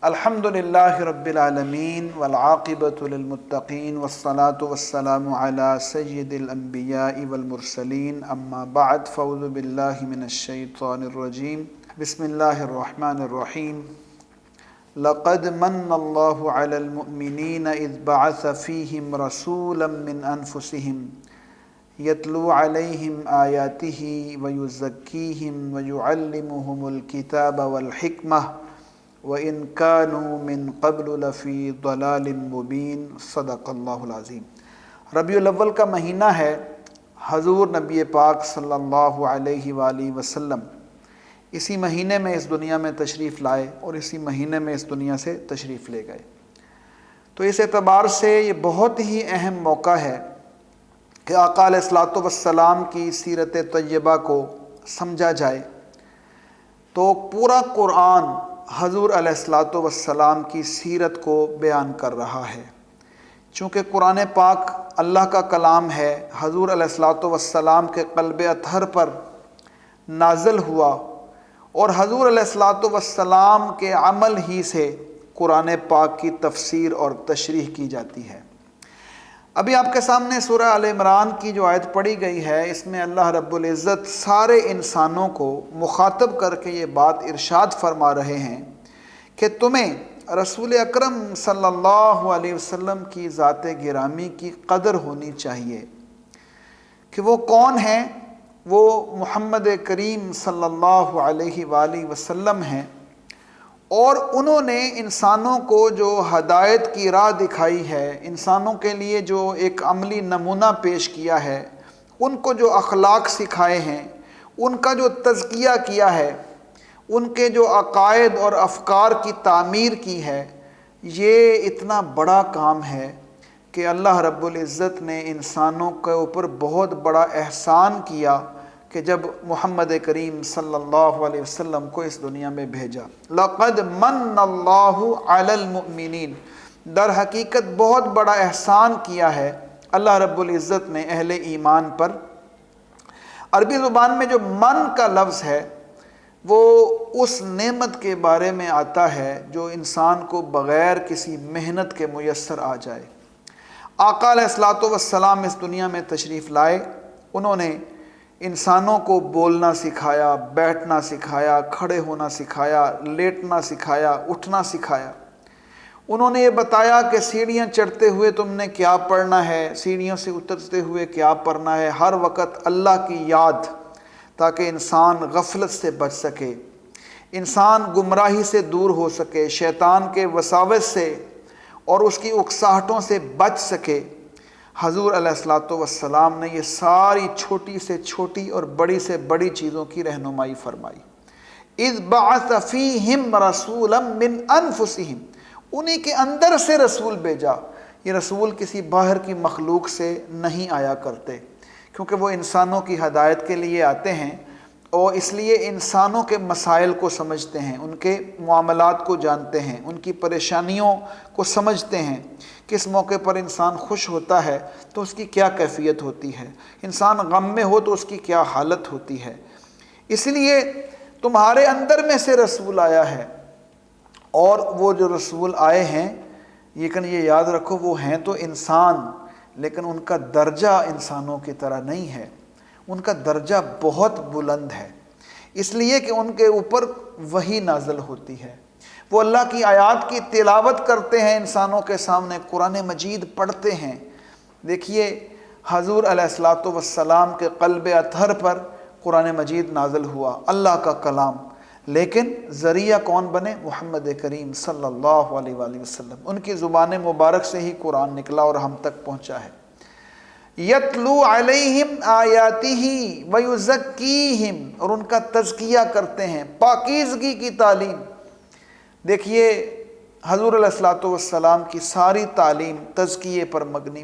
الحمدللہ رب العالمین والعاقبۃ للمتقین والصلاة والسلام علی سید الانبیاء والمرسلین اما بعد فاعوذ باللہ من الشیطان الرجیم بسم اللہ الرحمن الرحیم لقد من اللہ علی المؤمنین اذ بعث فیہم رسولا من انفسہم یتلو علیہم آیاتہ ویزکیہم ویعلمہم الکتاب والحکمہ وَإِن كَانُوا مِن قَبْلُ لَفِي ضَلَالٍ مُبِينٍ صدق اللہ العظیم۔ ربیع الاول کا مہینہ ہے۔ حضور نبی پاک صلی اللہ علیہ وآلہ وسلم اسی مہینے میں اس دنیا میں تشریف لائے اور اسی مہینے میں اس دنیا سے تشریف لے گئے۔ تو اس اعتبار سے یہ بہت ہی اہم موقع ہے کہ آقا علیہ الصلوۃ والسلام کی سیرت طیبہ کو سمجھا جائے۔ تو پورا قرآن حضور علیہ الصلوۃ والسلام کی سیرت کو بیان کر رہا ہے۔ چونکہ قرآن پاک اللہ کا کلام ہے، حضور علیہ الصلوۃ والسلام کے قلب اطہر پر نازل ہوا اور حضور علیہ الصلوۃ والسلام کے عمل ہی سے قرآن پاک کی تفسیر اور تشریح کی جاتی ہے۔ ابھی آپ کے سامنے سورہ آل عمران کی جو آیت پڑھی گئی ہے، اس میں اللہ رب العزت سارے انسانوں کو مخاطب کر کے یہ بات ارشاد فرما رہے ہیں کہ تمہیں رسول اکرم صلی اللہ علیہ وسلم کی ذات گرامی کی قدر ہونی چاہیے کہ وہ کون ہیں۔ وہ محمد کریم صلی اللہ علیہ وآلہ وسلم ہیں، اور انہوں نے انسانوں کو جو ہدایت کی راہ دکھائی ہے، انسانوں کے لیے جو ایک عملی نمونہ پیش کیا ہے، ان کو جو اخلاق سکھائے ہیں، ان کا جو تزکیہ کیا ہے، ان کے جو عقائد اور افکار کی تعمیر کی ہے، یہ اتنا بڑا کام ہے کہ اللہ رب العزت نے انسانوں کے اوپر بہت بڑا احسان کیا کہ جب محمد کریم صلی اللہ علیہ وسلم کو اس دنیا میں بھیجا۔ لقد من اللہ علی المؤمنین، در حقیقت بہت بڑا احسان کیا ہے اللہ رب العزت نے اہل ایمان پر۔ عربی زبان میں جو من کا لفظ ہے وہ اس نعمت کے بارے میں آتا ہے جو انسان کو بغیر کسی محنت کے میسر آ جائے۔ آقا علیہ الصلوۃ والسلام اس دنیا میں تشریف لائے، انہوں نے انسانوں کو بولنا سکھایا، بیٹھنا سکھایا، کھڑے ہونا سکھایا، لیٹنا سکھایا، اٹھنا سکھایا۔ انہوں نے یہ بتایا کہ سیڑھیاں چڑھتے ہوئے تم نے کیا پڑھنا ہے، سیڑھیوں سے اترتے ہوئے کیا پڑھنا ہے، ہر وقت اللہ کی یاد، تاکہ انسان غفلت سے بچ سکے، انسان گمراہی سے دور ہو سکے، شیطان کے وساوس سے اور اس کی اکساہٹوں سے بچ سکے۔ حضور علیہ الصلوۃ والسلام نے یہ ساری چھوٹی سے چھوٹی اور بڑی سے بڑی چیزوں کی رہنمائی فرمائی۔ اذ بعث فیہم رسولا من انفسہم، انہی کے اندر سے رسول بھیجا۔ یہ رسول کسی باہر کی مخلوق سے نہیں آیا کرتے، کیونکہ وہ انسانوں کی ہدایت کے لیے آتے ہیں، اور اس لیے انسانوں کے مسائل کو سمجھتے ہیں، ان کے معاملات کو جانتے ہیں، ان کی پریشانیوں کو سمجھتے ہیں۔ کس موقع پر انسان خوش ہوتا ہے تو اس کی کیا کیفیت ہوتی ہے، انسان غم میں ہو تو اس کی کیا حالت ہوتی ہے۔ اس لیے تمہارے اندر میں سے رسول آیا ہے، اور وہ جو رسول آئے ہیں، لیکن یہ یاد رکھو وہ ہیں تو انسان، لیکن ان کا درجہ انسانوں کی طرح نہیں ہے، ان کا درجہ بہت بلند ہے، اس لیے کہ ان کے اوپر وحی نازل ہوتی ہے، وہ اللہ کی آیات کی تلاوت کرتے ہیں، انسانوں کے سامنے قرآن مجید پڑھتے ہیں۔ دیکھیے حضور علیہ الصلوۃ والسلام کے قلب اطہر پر قرآن مجید نازل ہوا، اللہ کا کلام، لیکن ذریعہ کون بنے؟ محمد کریم صلی اللہ علیہ وآلہ وسلم، ان کی زبان مبارک سے ہی قرآن نکلا اور ہم تک پہنچا ہے۔ یتلو علیہم آیاتہ ویزکیہم، اور ان کا تزکیہ کرتے ہیں، پاکیزگی کی تعلیم۔ دیکھیے حضور علیہ الصلوۃ والسلام کی ساری تعلیم تزکیے پر مبنی،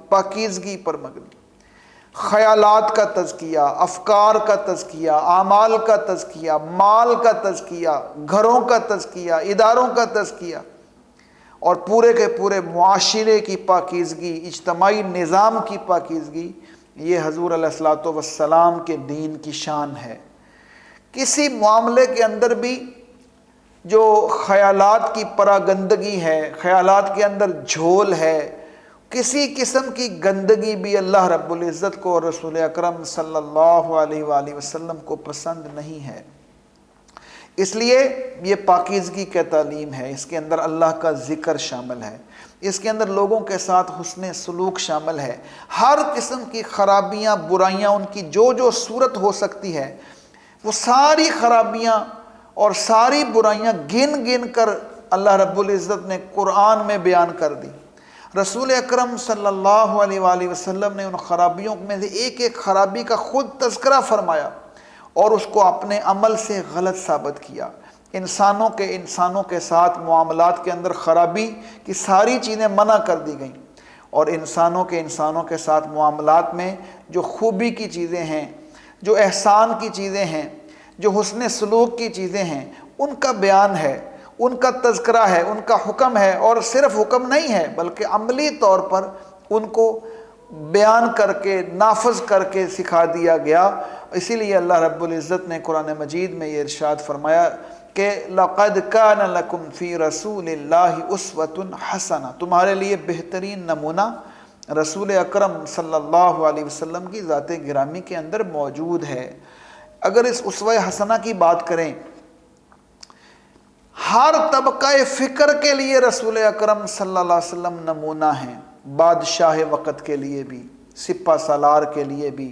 پاکیزگی پر مبنی، خیالات کا تزکیہ، افکار کا تزکیہ، اعمال کا تزکیہ، مال کا تزکیہ، گھروں کا تزکیہ، اداروں کا تزکیہ، اور پورے کے پورے معاشرے کی پاکیزگی، اجتماعی نظام کی پاکیزگی، یہ حضور علیہ الصلوۃ والسلام کے دین کی شان ہے۔ کسی معاملے کے اندر بھی جو خیالات کی پراگندگی ہے، خیالات کے اندر جھول ہے، کسی قسم کی گندگی بھی اللہ رب العزت کو اور رسول اکرم صلی اللہ علیہ وآلہ وسلم کو پسند نہیں ہے۔ اس لیے یہ پاکیزگی کا تعلیم ہے، اس کے اندر اللہ کا ذکر شامل ہے، اس کے اندر لوگوں کے ساتھ حسن سلوک شامل ہے، ہر قسم کی خرابیاں برائیاں ان کی جو جو صورت ہو سکتی ہے وہ ساری خرابیاں اور ساری برائیاں گن گن کر اللہ رب العزت نے قرآن میں بیان کر دی۔ رسول اکرم صلی اللہ علیہ وآلہ وسلم نے ان خرابیوں میں سے ایک ایک خرابی کا خود تذکرہ فرمایا اور اس کو اپنے عمل سے غلط ثابت کیا۔ انسانوں کے ساتھ معاملات کے اندر خرابی کی ساری چیزیں منع کر دی گئیں، اور انسانوں کے ساتھ معاملات میں جو خوبی کی چیزیں ہیں، جو احسان کی چیزیں ہیں، جو حسن سلوک کی چیزیں ہیں، ان کا بیان ہے، ان کا تذکرہ ہے، ان کا حکم ہے، اور صرف حکم نہیں ہے بلکہ عملی طور پر ان کو بیان کر کے نافذ کر کے سکھا دیا گیا۔ اسی لیے اللہ رب العزت نے قرآن مجید میں یہ ارشاد فرمایا کہ لَقَدْ كَانَ لَكُمْ فِي رَسُولِ اللَّهِ أُسْوَةٌ حَسَنَةٌ، تمہارے لیے بہترین نمونہ رسول اکرم صلی اللہ علیہ وسلم کی ذات گرامی کے اندر موجود ہے۔ اگر اس اسوہ حسنہ کی بات کریں، ہر طبقہ فکر کے لیے رسول اکرم صلی اللہ علیہ وسلم نمونہ ہیں، بادشاہ وقت کے لیے بھی، سپہ سالار کے لیے بھی،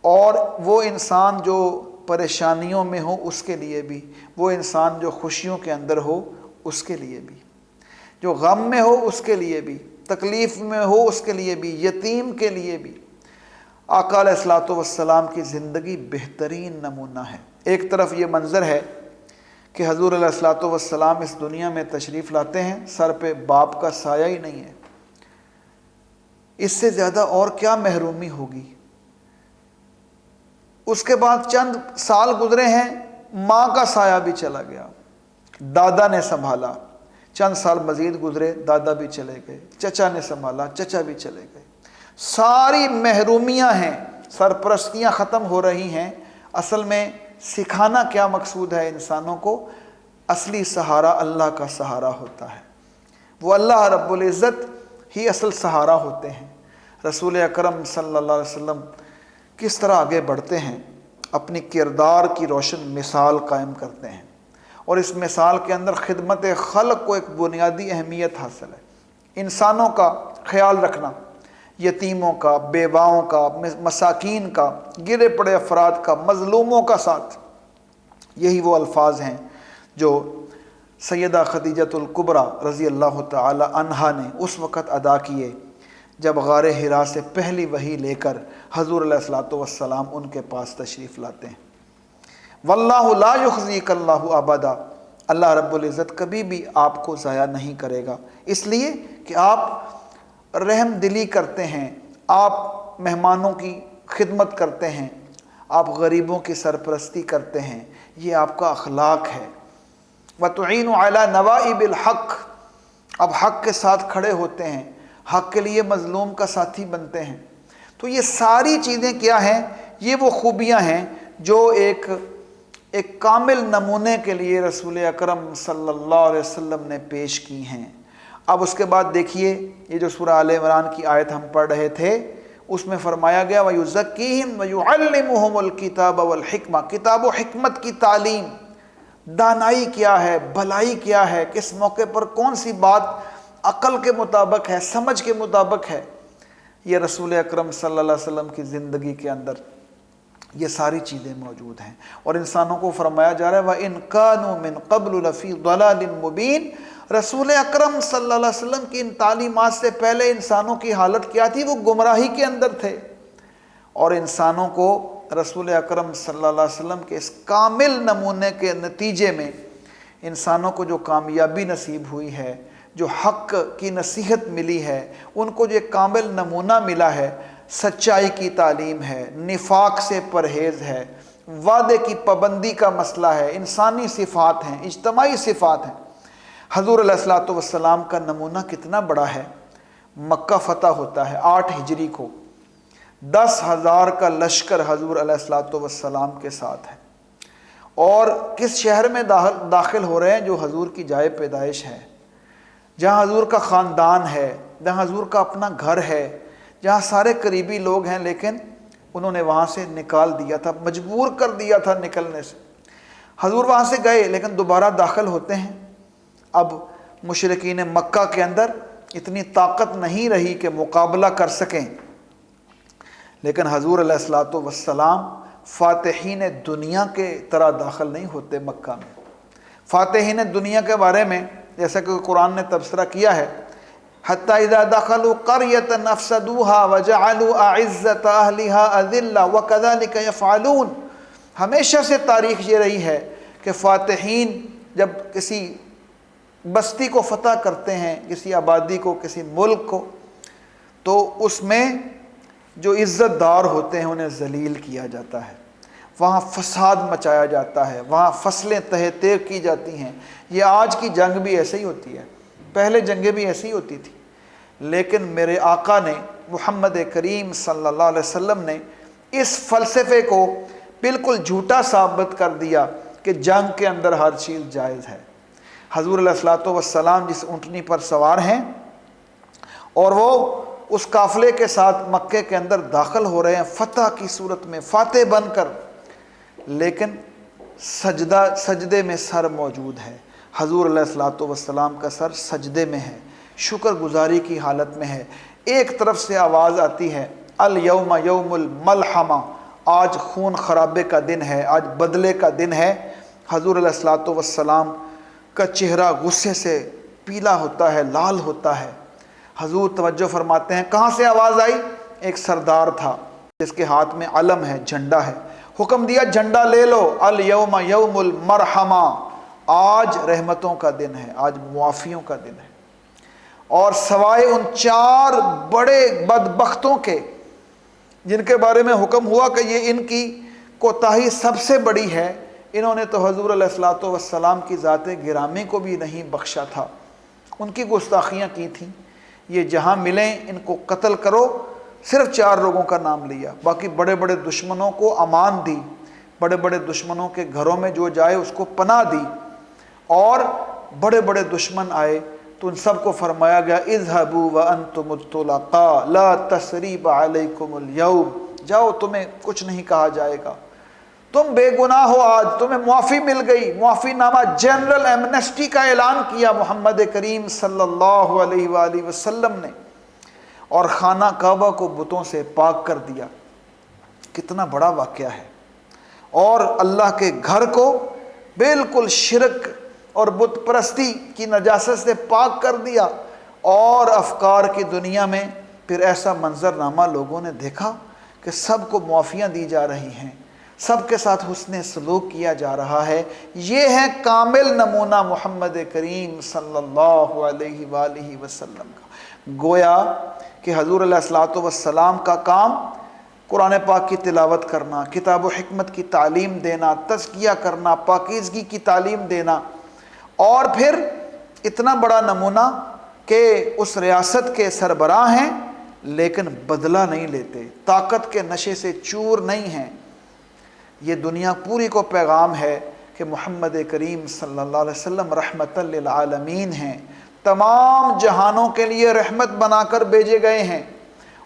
اور وہ انسان جو پریشانیوں میں ہو اس کے لیے بھی، وہ انسان جو خوشیوں کے اندر ہو اس کے لیے بھی، جو غم میں ہو اس کے لیے بھی، تکلیف میں ہو اس کے لیے بھی، یتیم کے لیے بھی۔ آقا علیہ الصلوۃ والسلام کی زندگی بہترین نمونہ ہے۔ ایک طرف یہ منظر ہے کہ حضور علیہ الصلوۃ والسلام اس دنیا میں تشریف لاتے ہیں، سر پہ باپ کا سایہ ہی نہیں ہے۔ اس سے زیادہ اور کیا محرومی ہوگی؟ اس کے بعد چند سال گزرے ہیں، ماں کا سایہ بھی چلا گیا، دادا نے سنبھالا، چند سال مزید گزرے، دادا بھی چلے گئے، چچا نے سنبھالا، چچا بھی چلے گئے، ساری محرومیاں ہیں، سرپرستیاں ختم ہو رہی ہیں۔ اصل میں سکھانا کیا مقصود ہے انسانوں کو؟ اصلی سہارا اللہ کا سہارا ہوتا ہے، وہ اللہ رب العزت ہی اصل سہارا ہوتے ہیں۔ رسول اکرم صلی اللہ علیہ وسلم کس طرح آگے بڑھتے ہیں، اپنی کردار کی روشن مثال قائم کرتے ہیں، اور اس مثال کے اندر خدمت خلق کو ایک بنیادی اہمیت حاصل ہے۔ انسانوں کا خیال رکھنا، یتیموں کا، بیواؤں کا، مساکین کا، گرے پڑے افراد کا، مظلوموں کا ساتھ، یہی وہ الفاظ ہیں جو سیدہ خدیجۃ الکبریٰ رضی اللہ تعالی عنہا نے اس وقت ادا کیے جب غار حرا سے پہلی وحی لے کر حضور علیہ الصلوۃ والسلام ان کے پاس تشریف لاتے ہیں۔ واللہ لا یخزیک اللہ ابدا، اللہ رب العزت کبھی بھی آپ کو ضائع نہیں کرے گا، اس لیے کہ آپ رحم دلی کرتے ہیں، آپ مہمانوں کی خدمت کرتے ہیں، آپ غریبوں کی سرپرستی کرتے ہیں، یہ آپ کا اخلاق ہے۔ وَتُعِينُ عَلَى نَوَائِبِ الْحَقِّ، اب حق کے ساتھ کھڑے ہوتے ہیں، حق کے لیے مظلوم کا ساتھی بنتے ہیں۔ تو یہ ساری چیزیں کیا ہیں؟ یہ وہ خوبیاں ہیں جو ایک کامل نمونے کے لیے رسول اکرم صلی اللہ علیہ وسلم نے پیش کی ہیں۔ اب اس کے بعد دیکھیے، یہ جو سورہ آل عمران کی آیت ہم پڑھ رہے تھے، اس میں فرمایا گیا وَيُزَكِّيهِمْ وَيُعَلِّمُهُمُ الْكِتَابَ وَالْحِكْمَةَ، کتاب و حکمت کی تعلیم، دانائی کیا ہے، بھلائی کیا ہے، کس موقع پر کون سی بات عقل کے مطابق ہے، سمجھ کے مطابق ہے، یہ رسول اکرم صلی اللہ علیہ وسلم کی زندگی کے اندر یہ ساری چیزیں موجود ہیں۔ اور انسانوں کو فرمایا جا رہا ہے وَإِن كَانُوا مِن قَبْلُ لَفِي ضَلَالٍ مُبِينٍ، رسول اکرم صلی اللہ علیہ وسلم کی ان تعلیمات سے پہلے انسانوں کی حالت کیا تھی؟ وہ گمراہی کے اندر تھے، اور انسانوں کو رسول اکرم صلی اللہ علیہ وسلم کے اس کامل نمونے کے نتیجے میں انسانوں کو جو کامیابی نصیب ہوئی ہے، جو حق کی نصیحت ملی ہے، ان کو جو ایک کامل نمونہ ملا ہے، سچائی کی تعلیم ہے، نفاق سے پرہیز ہے، وعدے کی پابندی کا مسئلہ ہے، انسانی صفات ہیں، اجتماعی صفات ہیں۔ حضور علیہ الصلوۃ والسلام کا نمونہ کتنا بڑا ہے۔ مکہ فتح ہوتا ہے 8 ہجری کو، 10,000 کا لشکر حضور علیہ الصلوۃ والسلام کے ساتھ ہے، اور کس شہر میں داخل ہو رہے ہیں جو حضور کی جائے پیدائش ہے، جہاں حضور کا خاندان ہے، جہاں حضور کا اپنا گھر ہے، جہاں سارے قریبی لوگ ہیں، لیکن انہوں نے وہاں سے نکال دیا تھا، مجبور کر دیا تھا نکلنے سے۔ حضور وہاں سے گئے لیکن دوبارہ داخل ہوتے ہیں۔ اب مشرکین مکہ کے اندر اتنی طاقت نہیں رہی کہ مقابلہ کر سکیں، لیکن حضور علیہ الصلوۃ والسلام فاتحین دنیا کے طرح داخل نہیں ہوتے مکہ میں۔ فاتحین دنیا کے بارے میں جیسا کہ قرآن نے تبصرہ کیا ہے، حتی اذا دخلوا قریۃ افسدوها وجعلوا اعزۃ اہلها اذلہ وکذلک یفعلون۔ ہمیشہ سے تاریخ یہ رہی ہے کہ فاتحین جب کسی بستی کو فتح کرتے ہیں، کسی آبادی کو، کسی ملک کو، تو اس میں جو عزت دار ہوتے ہیں انہیں ذلیل کیا جاتا ہے، وہاں فساد مچایا جاتا ہے، وہاں فصلیں تہہ تیغ کی جاتی ہیں۔ یہ آج کی جنگ بھی ایسے ہی ہوتی ہے، پہلے جنگیں بھی ایسی ہی ہوتی تھی، لیکن میرے آقا نے، محمد کریم صلی اللہ علیہ وسلم نے اس فلسفے کو بالکل جھوٹا ثابت کر دیا کہ جنگ کے اندر ہر چیز جائز ہے۔ حضور علیہ الصلوۃ والسلام جس اونٹنی پر سوار ہیں اور وہ اس قافلے کے ساتھ مکے کے اندر داخل ہو رہے ہیں فتح کی صورت میں، فاتح بن کر، لیکن سجدے میں سر موجود ہے۔ حضور علیہ الصلوۃ والسلام کا سر سجدے میں ہے، شکر گزاری کی حالت میں ہے۔ ایک طرف سے آواز آتی ہے، الیوم یوم الملحمہ، آج خون خرابے کا دن ہے، آج بدلے کا دن ہے۔ حضور علیہ الصلوۃ والسلام کا چہرہ غصے سے پیلا ہوتا ہے، لال ہوتا ہے۔ حضور توجہ فرماتے ہیں، کہاں سے آواز آئی؟ ایک سردار تھا جس کے ہاتھ میں علم ہے، جھنڈا ہے، حکم دیا جھنڈا لے لو، الیوم یوم المرحمہ، آج رحمتوں کا دن ہے، آج معافیوں کا دن ہے۔ اور سوائے ان 4 بڑے بدبختوں کے جن کے بارے میں حکم ہوا کہ یہ ان کی کوتاہی سب سے بڑی ہے، انہوں نے تو حضور علیہ الصلوۃ والسلام کی ذات گرامی کو بھی نہیں بخشا تھا، ان کی گستاخیاں کی تھیں۔ یہ جہاں ملیں ان کو قتل کرو، صرف 4 لوگوں کا نام لیا، باقی بڑے بڑے دشمنوں کو امان دی، بڑے بڑے دشمنوں کے گھروں میں جو جائے اس کو پناہ دی، اور بڑے بڑے دشمن آئے تو ان سب کو فرمایا گیا اذهبوا وانتم الطلقاء لا تثریب علیکم اليوم، جاؤ تمہیں کچھ نہیں کہا جائے گا، تم بے گناہ ہو، آج تمہیں معافی مل گئی۔ معافی نامہ، جنرل ایمنسٹی کا اعلان کیا محمد کریم صلی اللہ علیہ وآلہ وسلم نے، اور خانہ کعبہ کو بتوں سے پاک کر دیا۔ کتنا بڑا واقعہ ہے۔ اور اللہ کے گھر کو بالکل شرک اور بت پرستی کی نجاست سے پاک کر دیا۔ اور افکار کی دنیا میں پھر ایسا منظرنامہ لوگوں نے دیکھا کہ سب کو معافیاں دی جا رہی ہیں، سب کے ساتھ حسن سلوک کیا جا رہا ہے۔ یہ ہے کامل نمونہ محمد کریم صلی اللہ علیہ وآلہ وسلم کا۔ گویا کہ حضور علیہ الصلوۃ والسلام کا کام قرآن پاک کی تلاوت کرنا، کتاب و حکمت کی تعلیم دینا، تزکیہ کرنا، پاکیزگی کی تعلیم دینا، اور پھر اتنا بڑا نمونہ کہ اس ریاست کے سربراہ ہیں لیکن بدلہ نہیں لیتے، طاقت کے نشے سے چور نہیں ہیں۔ یہ دنیا پوری کو پیغام ہے کہ محمد کریم صلی اللہ علیہ وسلم رحمت للعالمین ہیں، تمام جہانوں کے لیے رحمت بنا کر بھیجے گئے ہیں،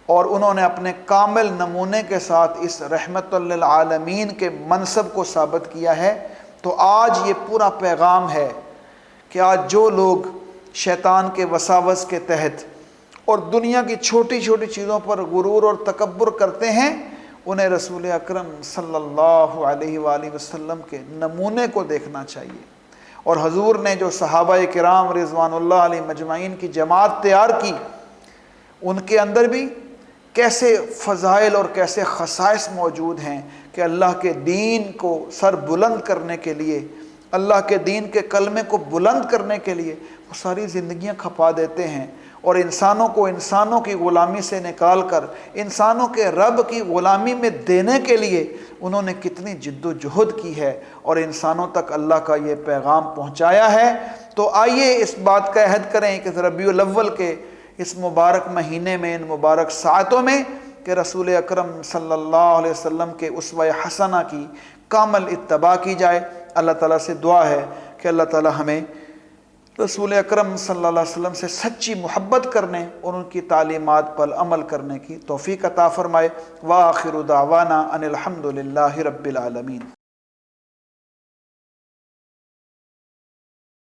اور انہوں نے اپنے کامل نمونے کے ساتھ اس رحمت للعالمین کے منصب کو ثابت کیا ہے۔ تو آج یہ پورا پیغام ہے کہ آج جو لوگ شیطان کے وساوس کے تحت اور دنیا کی چھوٹی چھوٹی چیزوں پر غرور اور تکبر کرتے ہیں، انہیں رسول اکرم صلی اللہ علیہ وآلہ وسلم کے نمونے کو دیکھنا چاہیے۔ اور حضور نے جو صحابہ کرام رضوان اللہ علیہ مجمعین کی جماعت تیار کی، ان کے اندر بھی کیسے فضائل اور کیسے خصائص موجود ہیں کہ اللہ کے دین کو سر بلند کرنے کے لیے، اللہ کے دین کے کلمے کو بلند کرنے کے لیے وہ ساری زندگیاں کھپا دیتے ہیں، اور انسانوں کو انسانوں کی غلامی سے نکال کر انسانوں کے رب کی غلامی میں دینے کے لیے انہوں نے کتنی جد و جہد کی ہے، اور انسانوں تک اللہ کا یہ پیغام پہنچایا ہے۔ تو آئیے اس بات کا عہد کریں کہ ربیع الاول کے اس مبارک مہینے میں، ان مبارک ساعتوں میں، کہ رسول اکرم صلی اللہ علیہ وسلم کے اسوہ حسنہ کی کامل اتباع کی جائے، اللہ تعالیٰ سے دعا ہے کہ اللہ تعالیٰ ہمیں رسول اکرم صلی اللہ علیہ وسلم سے سچی محبت کرنے اور ان کی تعلیمات پر عمل کرنے کی توفیق عطا فرمائے۔ وآخر دعوانا ان الحمد للہ رب العالمین۔